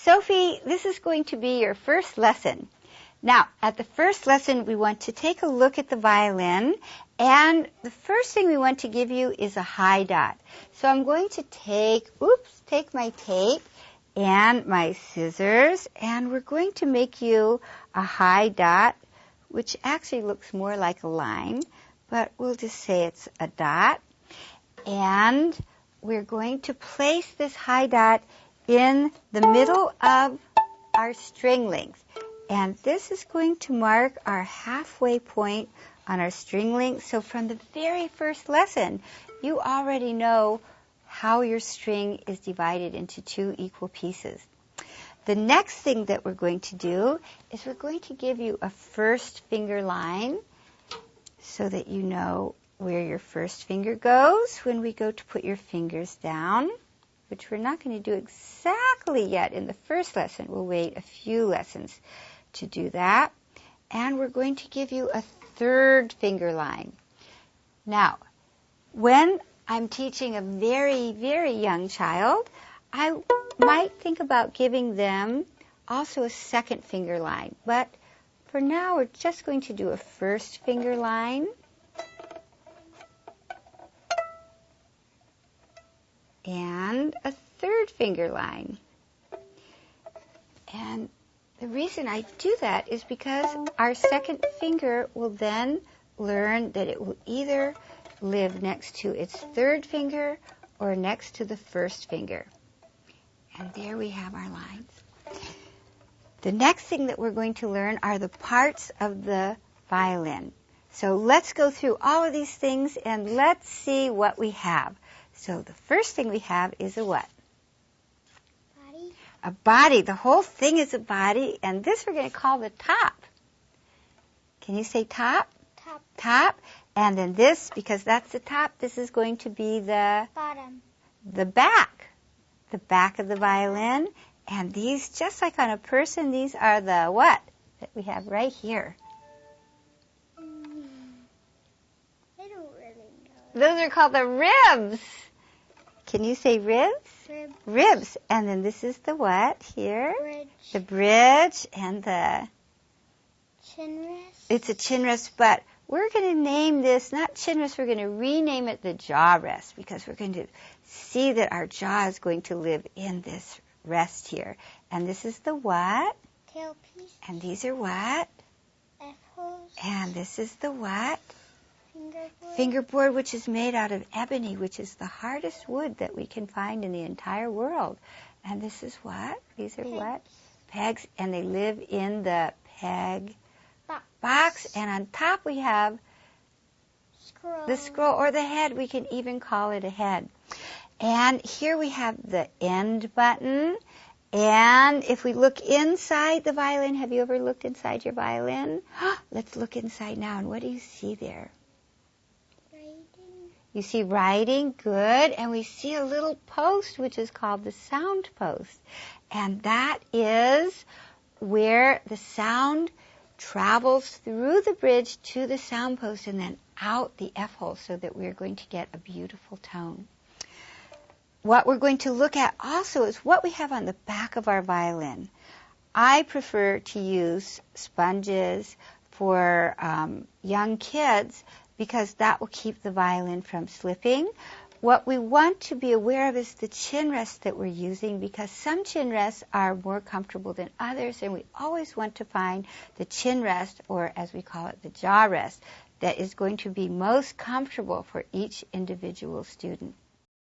Sophie, this is going to be your first lesson. Now, at the first lesson, we want to take a look at the violin, and the first thing we want to give you is a high dot. So I'm going to take my tape and my scissors, and we're going to make you a high dot, which actually looks more like a line, but we'll just say it's a dot. And we're going to place this high dot in the middle of our string length. And this is going to mark our halfway point on our string length. So from the very first lesson, you already know how your string is divided into two equal pieces. The next thing that we're going to do is we're going to give you a first finger line so that you know where your first finger goes when we go to put your fingers down, which we're not going to do exactly yet in the first lesson. We'll wait a few lessons to do that. And we're going to give you a third finger line. Now, when I'm teaching a very, very young child, I might think about giving them also a second finger line. But for now, we're just going to do a first finger line. And a third finger line. And the reason I do that is because our second finger will then learn that it will either live next to its third finger or next to the first finger. And there we have our lines. The next thing that we're going to learn are the parts of the violin. So let's go through all of these things and let's see what we have. So the first thing we have is a what? Body. A body. The whole thing is a body, and this we're going to call the top. Can you say top? Top. Top. And then this, because that's the top, this is going to be the Bottom. The back. The back of the violin. And these, just like on a person, these are the what? That we have right here. I don't really know. Those are called the ribs. Can you say ribs? Rib. Ribs. And then this is the what here? Bridge. The bridge and the... Chin rest. It's a chin rest, but we're going to name this, not chin rest, we're going to rename it the jaw rest because we're going to see that our jaw is going to live in this rest here. And this is the what? Tailpiece. And these are what? F-holes. And this is the what? Fingerboard. Fingerboard, which is made out of ebony, which is the hardest wood that we can find in the entire world. And this is what? These are Pegs. what? Pegs. And they live in the peg Box. And on top we have Scroll. the scroll or the head. We can even call it a head. And here we have the end button. And if we look inside the violin, have you ever looked inside your violin? Let's look inside now. And what do you see there? Writing. You see writing, good, and we see a little post which is called the sound post. And that is where the sound travels through the bridge to the sound post and then out the F-hole so that we're going to get a beautiful tone. What we're going to look at also is what we have on the back of our violin. I prefer to use sponges for young kids because that will keep the violin from slipping. What we want to be aware of is the chin rest that we're using because some chin rests are more comfortable than others, and we always want to find the chin rest, or as we call it, the jaw rest, that is going to be most comfortable for each individual student.